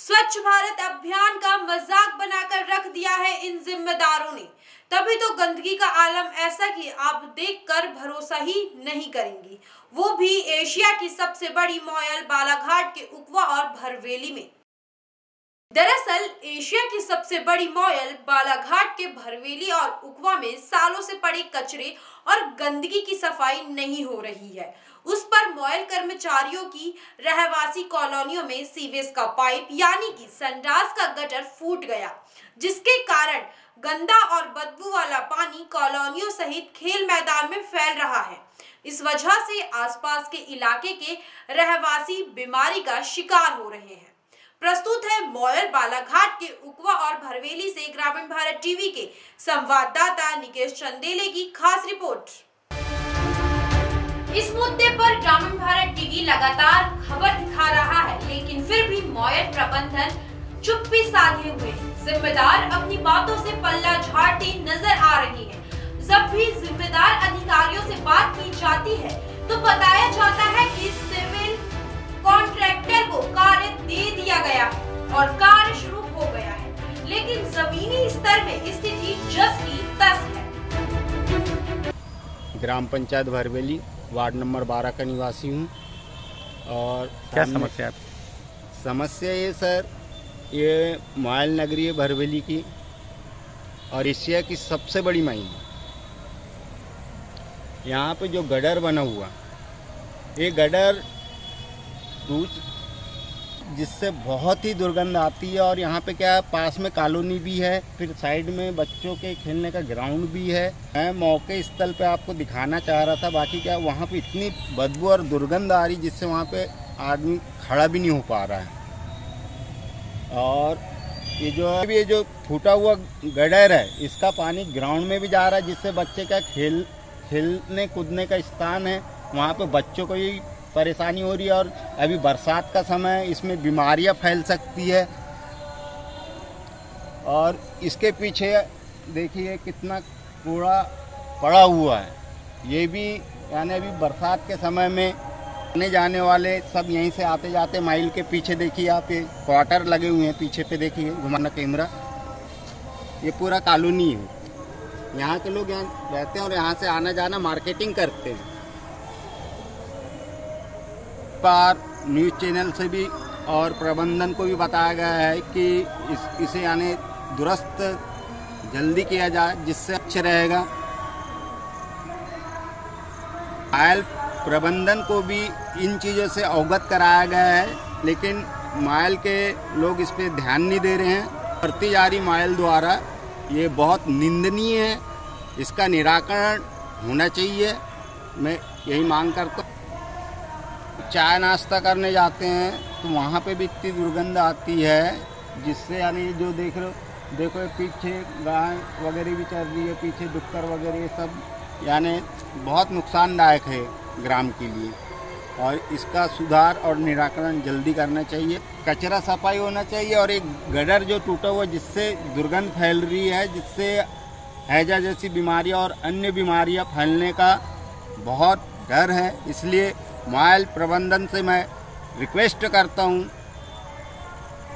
स्वच्छ भारत अभियान का मजाक बनाकर रख दिया है इन जिम्मेदारों ने। तभी तो गंदगी का आलम ऐसा कि आप देखकर भरोसा ही नहीं करेंगी, वो भी एशिया की सबसे बड़ी मॉयल बालाघाट के उकवा और भरवेली में। दरअसल एशिया की सबसे बड़ी मॉयल बालाघाट के भरवेली और उकवा में सालों से पड़े कचरे और गंदगी की सफाई नहीं हो रही है। उस पर मॉयल कर्मचारियों की रहवासी कॉलोनियों में सीवेज का पाइप यानी कि संडास का गटर फूट गया, जिसके कारण गंदा और बदबू वाला पानी कॉलोनियों सहित खेल मैदान में फैल रहा है। इस वजह से आसपास के इलाके के रहवासी बीमारी का शिकार हो रहे हैं। प्रस्तुत है मॉयल बालाघाट के उकवा और भरवेली से ग्रामीण भारत टीवी के संवाददाता निकेश चंदेले की खास रिपोर्ट। इस मुद्दे पर ग्रामीण भारत टीवी लगातार खबर दिखा रहा है, लेकिन फिर भी मॉयल प्रबंधन चुप्पी साधे हुए जिम्मेदार अपनी बातों से पल्ला झाड़ती नजर आ रही है। जब भी जिम्मेदार अधिकारियों से बात की जाती है तो बताया जाता है कि सिविल कॉन्ट्रैक्टर को कार्य दे दिया गया है और कार्य शुरू हो गया है, लेकिन जमीनी स्तर में स्थिति जस की तस है। ग्राम पंचायत भरवेली वार्ड नंबर 12 का निवासी हूँ। और क्या समस्या है? समस्या ये सर, ये मॉयल नगरी है भरवेली की और एशिया की सबसे बड़ी माइन। यहाँ पे जो गडर बना हुआ, ये गडर जिससे बहुत ही दुर्गंध आती है। और यहाँ पे क्या है, पास में कॉलोनी भी है, फिर साइड में बच्चों के खेलने का ग्राउंड भी है। मैं मौके स्थल पे आपको दिखाना चाह रहा था, बाकी क्या वहाँ पे इतनी बदबू और दुर्गंध आ रही जिससे वहाँ पे आदमी खड़ा भी नहीं हो पा रहा है। और ये जो फूटा हुआ गडर है, इसका पानी ग्राउंड में भी जा रहा है, जिससे बच्चे का खेलने कूदने का स्थान है, वहाँ पे बच्चों को ही परेशानी हो रही है। और अभी बरसात का समय है, इसमें बीमारियां फैल सकती है। और इसके पीछे देखिए कितना कूड़ा पड़ा हुआ है। ये भी यानी अभी बरसात के समय में आने जाने वाले सब यहीं से आते जाते माइल के पीछे देखिए, आप ये क्वार्टर लगे हुए हैं, पीछे पे देखिए घुमाना कैमरा, ये पूरा कॉलोनी है। यहाँ के लोग यहाँ रहते हैं और यहाँ से आना जाना मार्केटिंग करते हैं। पर न्यूज़ चैनल से भी और प्रबंधन को भी बताया गया है कि इसे यानी दुरुस्त जल्दी किया जाए, जिससे अच्छा रहेगा। मॉयल प्रबंधन को भी इन चीज़ों से अवगत कराया गया है, लेकिन मॉयल के लोग इस पर ध्यान नहीं दे रहे हैं। बढ़ती जा रही मॉयल द्वारा ये बहुत निंदनीय है, इसका निराकरण होना चाहिए। मैं यही मांग करता हूँ। चाय नाश्ता करने जाते हैं तो वहाँ पे भी इतनी दुर्गंध आती है, जिससे यानी जो देख रहे हो, देखो पीछे गाय वगैरह भी चल रही है, पीछे डुक्कर वगैरह, ये सब यानी बहुत नुकसानदायक है ग्राम के लिए। और इसका सुधार और निराकरण जल्दी करना चाहिए। कचरा सफाई होना चाहिए। और एक गडर जो टूटा हुआ, जिससे दुर्गंध फैल रही है, जिससे हैजा जैसी बीमारियां और अन्य बीमारियां फैलने का बहुत डर है। इसलिए मॉयल प्रबंधन से मैं रिक्वेस्ट करता हूं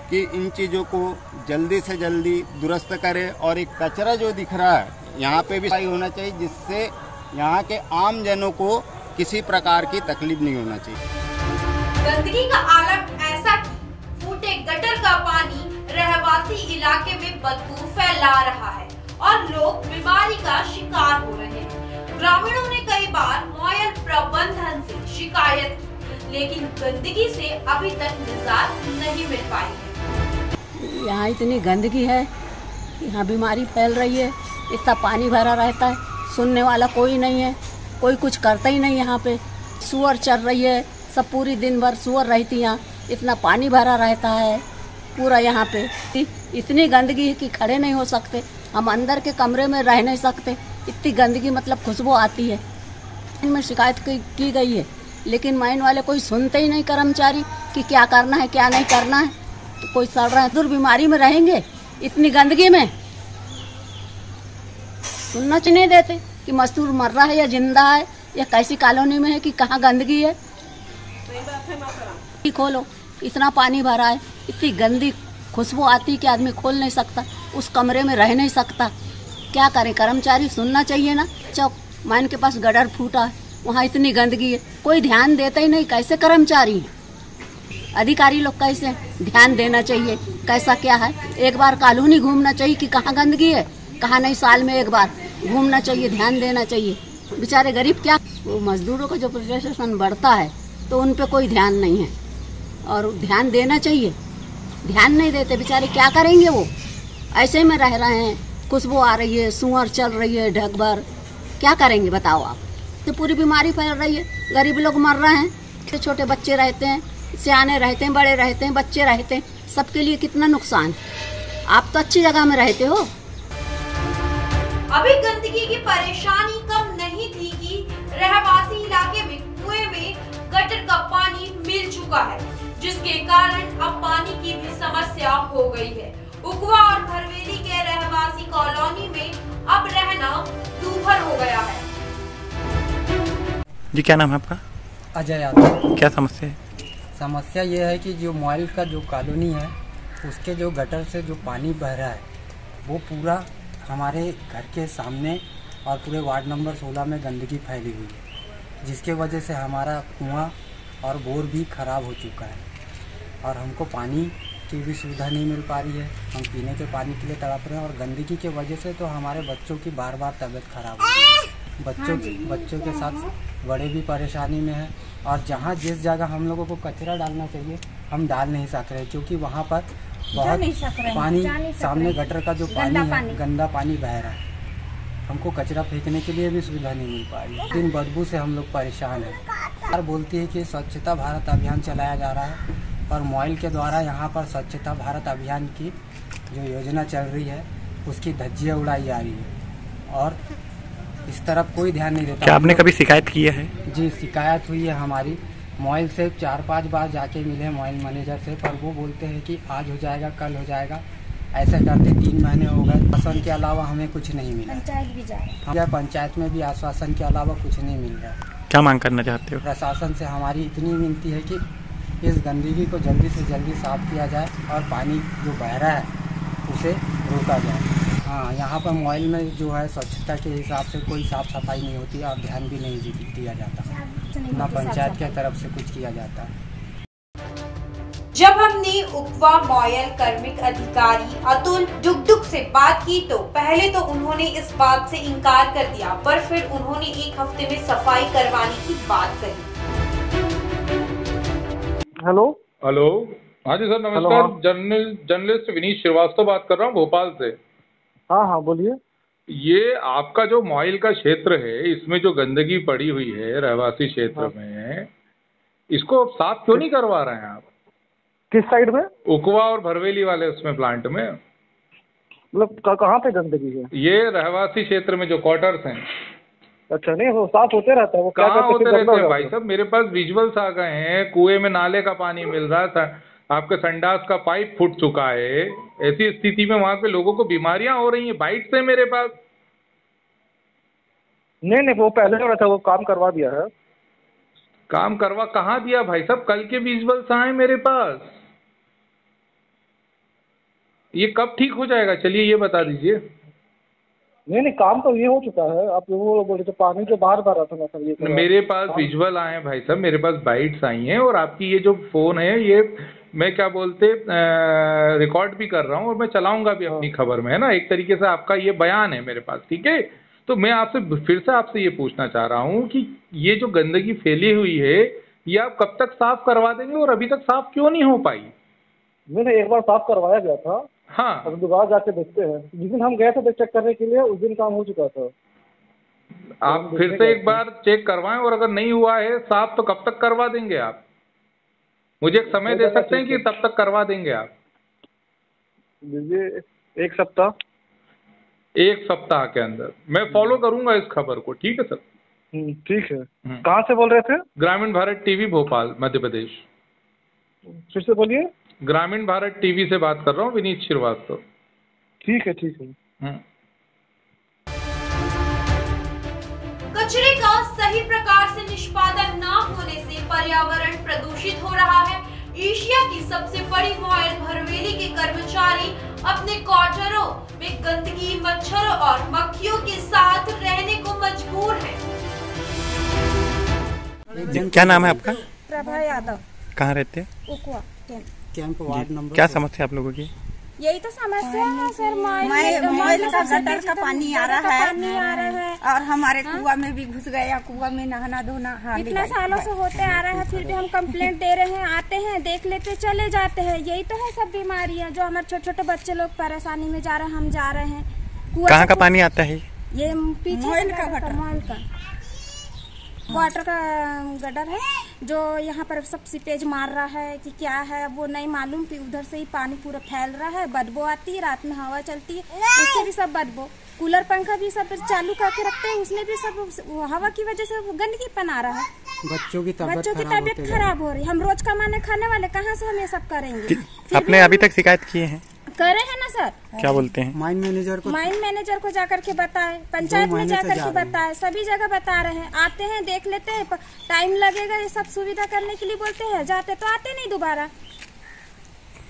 कि इन चीज़ों को जल्दी से जल्दी दुरुस्त करें। और एक कचरा जो दिख रहा है यहाँ पे भी सफाई होना चाहिए, जिससे यहाँ के आम जनों को किसी प्रकार की तकलीफ नहीं होना चाहिए। गंदगी का आलम ऐसा कि फूटे गटर का पानी रहवासी इलाके में बदबू फैला रहा है और लोग बीमारी का शिकार हो रहे हैं। ग्रामीणों ने कई बार मॉयल प्रबंधन से शिकायत की, लेकिन गंदगी से अभी तक निजात नहीं मिल पाई है। यहाँ इतनी गंदगी है, यहाँ बीमारी फैल रही है, इतना पानी भरा रहता है, सुनने वाला कोई नहीं है, कोई कुछ करता ही नहीं। यहाँ पे सुअर चल रही है, सब पूरी दिन भर सुअर रहती है, यहाँ इतना पानी भरा रहता है पूरा। यहाँ पे इतनी गंदगी है कि खड़े नहीं हो सकते, हम अंदर के कमरे में रह नहीं सकते, इतनी गंदगी, मतलब खुशबू आती है। इनमें शिकायत की गई है, लेकिन माइन वाले कोई सुनते ही नहीं कर्मचारी कि क्या करना है क्या नहीं करना है। तो कोई सड़ रहा है, दूर बीमारी में रहेंगे इतनी गंदगी में, सुनना नहीं देते कि मजदूर मर रहा है या जिंदा है या कैसी कॉलोनी में है कि कहाँ गंदगी है। खोलो इतना पानी भरा है, इतनी गंदी खुशबू आती कि आदमी खोल नहीं सकता, उस कमरे में रह नहीं सकता। क्या करें, कर्मचारी सुनना चाहिए ना। चौक मान के पास गटर फूटा है, वहाँ इतनी गंदगी है, कोई ध्यान देता ही नहीं। कैसे कर्मचारी हैं? अधिकारी लोग कैसे ध्यान देना चाहिए, कैसा क्या है। एक बार कॉलोनी घूमना चाहिए कि कहाँ गंदगी है, कहाँ नहीं। साल में एक बार घूमना चाहिए, ध्यान देना चाहिए। बेचारे गरीब क्या, वो मजदूरों का जो प्रशासन बढ़ता है तो उन पे कोई ध्यान नहीं है, और ध्यान देना चाहिए। ध्यान नहीं देते, बेचारे क्या करेंगे। वो ऐसे में रह रहे हैं, खुशबू आ रही है, सुअर चल रही है ढक भर, क्या करेंगे बताओ आप। तो पूरी बीमारी फैल रही है, गरीब लोग मर रहे हैं, छोटे छोटे बच्चे रहते हैं, सियाने रहते हैं, बड़े रहते हैं, बच्चे रहते हैं, सबके लिए कितना नुकसान। आप तो अच्छी जगह में रहते हो। अभी गंदगी की परेशानी कम नहीं थी कि रहवासी इलाके में कुएं में गटर का पानी मिल चुका है, जिसके कारण अब पानी की भी समस्या हो गई है। उकवा और भरवेली के रहवासी कॉलोनी में अब रहना दूभर हो गया है। जी क्या नाम है आपका? अजय यादव। क्या समस्या है? समस्या ये है कि जो मॉल का जो कॉलोनी है उसके जो गटर से जो पानी बह रहा है वो पूरा हमारे घर के सामने और पूरे वार्ड नंबर 16 में गंदगी फैली हुई है, जिसके वजह से हमारा कुआं और बोर भी ख़राब हो चुका है और हमको पानी की भी सुविधा नहीं मिल पा रही है। हम पीने के पानी के लिए तड़प रहे हैं और गंदगी की वजह से तो हमारे बच्चों की बार बार तबीयत खराब हो रही है। बच्चों के साथ बड़े भी परेशानी में हैं और जहाँ जिस जगह हम लोगों को कचरा डालना चाहिए हम डाल नहीं सक रहे, क्योंकि वहाँ पर बहुत पानी सामने गटर का जो पानी है गंदा पानी बह रहा है। हमको कचरा फेंकने के लिए भी सुविधा नहीं मिल पा रही। दिन बदबू से हम लोग परेशान हैं। सरकार बोलती है कि स्वच्छता भारत अभियान चलाया जा रहा है और मॉल के द्वारा यहाँ पर स्वच्छता भारत अभियान की जो योजना चल रही है उसकी धज्जियाँ उड़ाई जा रही है और इस तरफ कोई ध्यान नहीं देता। क्या आपने कभी शिकायत की है? जी शिकायत हुई है हमारी। मॉल से 4-5 बार जाके मिले मॉल मैनेजर से, पर वो बोलते हैं कि आज हो जाएगा, कल हो जाएगा, ऐसे करते 3 महीने हो गए। आश्वासन के अलावा हमें कुछ नहीं मिला। पंचायत भी जाए, पंचायत में भी आश्वासन के अलावा कुछ नहीं मिल रहा। क्या मांग करना चाहते हो? प्रशासन से हमारी इतनी विनती है कि इस गंदगी को जल्दी से जल्दी साफ किया जाए और पानी जो बह रहा है उसे रोका जाए। हाँ, यहाँ पर मॉल में जो है स्वच्छता के हिसाब से कोई साफ सफाई नहीं होती और ध्यान भी नहीं दिया जाता, ना पंचायत की तरफ से कुछ किया जाता है। जब हमने उकवा मॉयल कार्मिक अधिकारी अतुल डुगडुग से बात की तो पहले तो उन्होंने इस बात से इनकार कर दिया, पर फिर उन्होंने 1 हफ्ते में सफाई करवाने की बात कही। हेलो। हाँ जी सर, नमस्कार। जर्नलिस्ट विनीत श्रीवास्तव बात कर रहा हूँ भोपाल से। हाँ बोलिए। ये आपका जो मॉइल का क्षेत्र है इसमें जो गंदगी पड़ी हुई है रहवासी क्षेत्र में, इसको साफ क्यों नहीं करवा रहे हैं आप? किस साइड में? उकवा और भरवेली वाले उसमें प्लांट में। मतलब कहाँ पे गंदगी है? ये रहवासी क्षेत्र में जो क्वार्टर्स हैं। अच्छा, नहीं वो साफ होते रहता है। वो कहाँ होते रहते हैं भाई साहब? मेरे पास विजुअल्स आ गए हैं, कुएं में नाले का पानी मिल रहा था, आपके संडास का पाइप फूट चुका है। ऐसी स्थिति में वहां पे लोगों को बीमारियां हो रही हैं, बाइट से मेरे पास। नहीं वो पहले हो रहा था, वो काम करवा दिया है। काम करवा कहाँ दिया भाई साहब? कल के विजुअल्स आए मेरे पास। ये कब ठीक हो जाएगा? चलिए ये बता दीजिए। नहीं काम तो ये हो चुका है। आप वो बोले तो पानी जो बाहर भर रहा था मतलब ये मेरे पास विजुअल आए हैं भाई साहब, मेरे पास बाइट्स आई हैं और आपकी ये जो फोन है ये मैं क्या बोलते रिकॉर्ड भी कर रहा हूँ और मैं चलाऊंगा भी अपनी खबर में, है ना। एक तरीके से आपका ये बयान है मेरे पास, ठीक है। तो मैं आपसे फिर से आपसे ये पूछना चाह रहा हूँ कि ये जो गंदगी फैली हुई है ये आप कब तक साफ करवा देंगे और अभी तक साफ क्यों नहीं हो पाई? मैंने एक बार साफ करवाया गया था। हाँ, अब दोबारा जाके देखते हैं। जिस दिन हम गए थे चेक करने के लिए उस दिन काम हो चुका था। आप फिर से एक बार चेक करवाएं और अगर नहीं हुआ है साफ तो कब तक करवा देंगे आप? मुझे एक समय दे सकते हैं कि तब तक करवा देंगे आप? दीजिए 1 सप्ताह। 1 सप्ताह के अंदर मैं फॉलो करूंगा इस खबर को, ठीक है सर? ठीक है। कहाँ से बोल रहे थे? ग्रामीण भारत टीवी भोपाल मध्य प्रदेश। फिर से बोलिए। ग्रामीण भारत टीवी से बात कर रहा हूँ, विनीत श्रीवास्तव। ठीक है। कचरे का सही प्रकार से निष्पादन न होने से पर्यावरण प्रदूषित हो रहा है। एशिया की सबसे बड़ी मॉयल भरवेली के कर्मचारी अपने क्वार्टरों में गंदगी, मच्छरों और मक्खियों के साथ रहने को मजबूर हैं। क्या नाम है आपका? प्रभा यादव। कहाँ रहते हैं? उकवा कैंप वार्ड नंबर। क्या समस्या आप लोगों की? यही तो समस्या है सर, मॉयल का गटर का पानी आ रहा है और हमारे कुआं में भी घुस गया। कुआं में नहाना धोना इतना सालों से होते आ रहा है, फिर भी हम कंप्लेंट दे रहे हैं। आते हैं, देख लेते, चले जाते हैं। यही तो है सब बीमारियां जो हमारे छोटे छोटे बच्चे लोग परेशानी में जा रहे हैं, हम जा रहे हैं। कहाँ का पानी आता है? ये पीछे मॉयल का गटर, मॉयल का वाटर का गटर है जो यहाँ पर सब सीपेज मार रहा है कि क्या है वो नहीं मालूम। कि उधर से ही पानी पूरा फैल रहा है, बदबू आती है, रात में हवा चलती है उससे भी सब बदबू। कूलर पंखा भी सब चालू करके रखते हैं, उसमें भी सब हवा की वजह से गंदगी बना रहा है। बच्चों की तबीयत खराब हो रही है। हम रोज कमाने खाने वाले कहाँ से हम ये सब करेंगे? आपने अभी तक शिकायत किए हैं? करे हैं ना सर। क्या बोलते हैं? माइन मैनेजर को जाकर के बताए, पंचायत में जाकर के बताए, सभी जगह बता रहे हैं। आते हैं, देख लेते हैं, टाइम लगेगा ये सब सुविधा करने के लिए बोलते हैं, जाते तो आते नहीं दोबारा।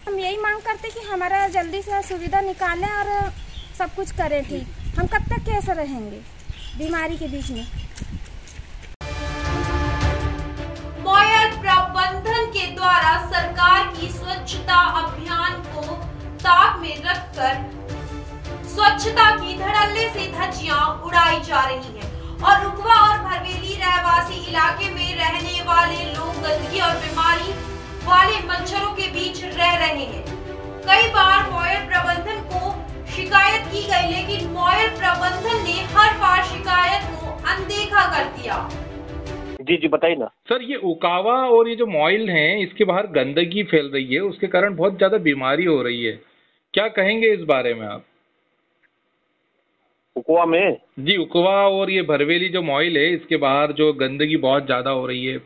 हम यही मांग करते कि हमारा जल्दी से सुविधा निकालें और सब कुछ करें ठीक। हम कब तक कैसे रहेंगे बीमारी के बीच में? मॉयल प्रबंधन के द्वारा सरकार की स्वच्छता अभियान को ताक में रखकर स्वच्छता की धड़ल्ले से धज्जियां उड़ाई जा रही हैं और उकवा और भरवेली रहवासी इलाके में रहने वाले लोग गंदगी और बीमारी वाले मच्छरों के बीच रह रहे हैं। कई बार मॉयल प्रबंधन को शिकायत की गई, लेकिन मॉयल प्रबंधन ने हर बार शिकायत को अनदेखा कर दिया। जी बताइए ना सर। ये उकावा और ये जो मॉयल है इसके बाहर गंदगी फैल रही है, उसके कारण बहुत ज्यादा बीमारी हो रही है। क्या कहेंगे इस बारे में आप? उकवा में? जी, उकवा और ये भरवेली जो मॉयल है इसके बाहर जो गंदगी बहुत ज्यादा हो रही है,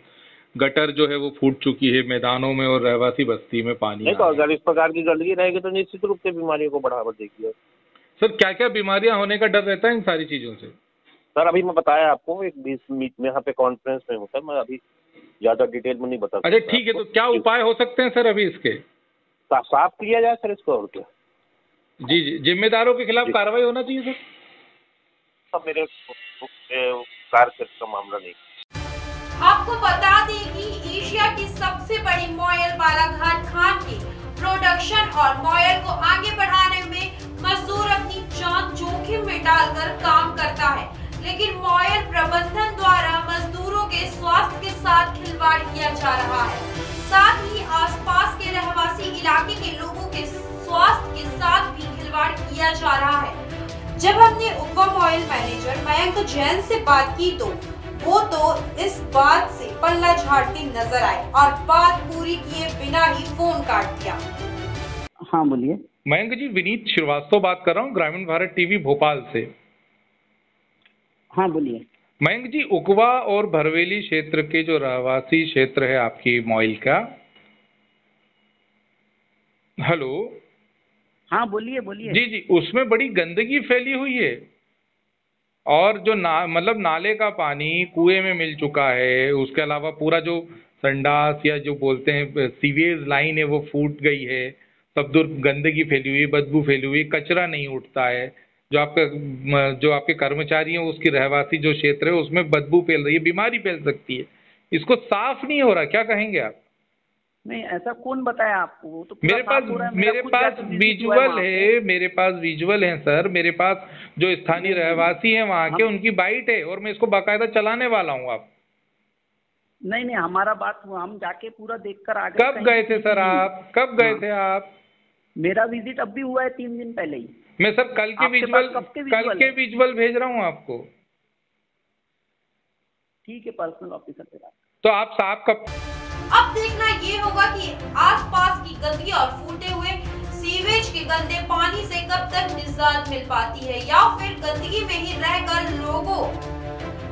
गटर जो है वो फूट चुकी है मैदानों में और रहवासी बस्ती में पानी नहीं। तो अगर इस प्रकार की गंदगी रहेगी तो निश्चित रूप से बीमारियों को बढ़ावा देगी। सर क्या क्या बीमारियां होने का डर रहता है इन सारी चीजों से? सर अभी मैं बताया आपको, एक 20 मिनट में यहाँ पे कॉन्फ्रेंस में हूँ सर, मैं अभी ज्यादा डिटेल में नहीं बता सकता। अच्छा ठीक है, तो क्या उपाय हो सकते हैं सर अभी इसके? साफ किया जाए सर इसको, और क्या? जी, जिम्मेदारों के खिलाफ कार्रवाई होना चाहिए सर। मेरे कार्यक्षेत्र का मामला नहीं। आपको बता दें कि एशिया की सबसे बड़ी मॉयल बालाघाट खान की प्रोडक्शन और मॉयल को आगे बढ़ाने में मजदूर अपनी जान जोखिम में डालकर काम करता है, लेकिन मॉयल प्रबंधन द्वारा मजदूरों के स्वास्थ्य के साथ खिलवाड़ किया जा रहा है। साथ ही आसपास के रहवासी इलाके के लोगों के स्वास्थ्य के साथ भी खिलवाड़ किया जा रहा है। जब हमने उकवा मॉयल मैनेजर मयंक जैन से बात की तो वो तो इस बात से पल्ला झाड़ते नजर आए और बात पूरी किए बिना ही फोन काट दिया। हाँ बोलिए। मयंक जी, विनीत श्रीवास्तव बात कर रहा हूँ, ग्रामीण भारत टीवी भोपाल से। हाँ बोलिए। मयंक जी, उकवा और भरवेली क्षेत्र के जो रहवासी क्षेत्र है आपकी मॉयल का। हेलो। हाँ बोलिए बोलिए। जी, उसमें बड़ी गंदगी फैली हुई है और जो मतलब नाले का पानी कुएं में मिल चुका है। उसके अलावा पूरा जो संडास या जो बोलते हैं सीवेज लाइन है वो फूट गई है। सब दूर गंदगी फैली हुई, बदबू फैली हुई, कचरा नहीं उठता है। जो आपके कर्मचारी हैं उसकी रहवासी जो क्षेत्र है उसमें बदबू फैल रही है, बीमारी फैल सकती है। इसको साफ नहीं हो रहा, क्या कहेंगे आप? नहीं, ऐसा कौन बताया आपको? तो मेरे पास विजुअल है सर। मेरे पास जो स्थानीय रहवासी हैं वहाँ के, उनकी बाइट है और मैं इसको बाकायदा चलाने वाला हूँ। आप नहीं, हमारा बात हुआ, हम जाके पूरा देखकर आ गए। कब गए थे सर आप? कब गए थे आप? मेरा विजिट अब भी हुआ है 3 दिन पहले ही। मैं सर कल के विजुअल भेज रहा हूँ आपको। ठीक है, पर्सनल ऑफिसर से बात। तो आप साहब कब? अब देखना ये होगा कि आसपास की गंदगी और फूटे हुए सीवेज के गंदे पानी से कब तक निजात मिल पाती है, या फिर गंदगी में ही रहकर लोगों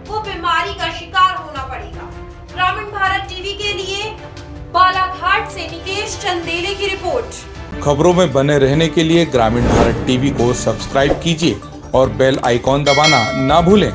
को बीमारी का शिकार होना पड़ेगा। ग्रामीण भारत टीवी के लिए बालाघाट से निकेश चंदेले की रिपोर्ट। खबरों में बने रहने के लिए ग्रामीण भारत टीवी को सब्सक्राइब कीजिए और बेल आइकॉन दबाना ना भूलें।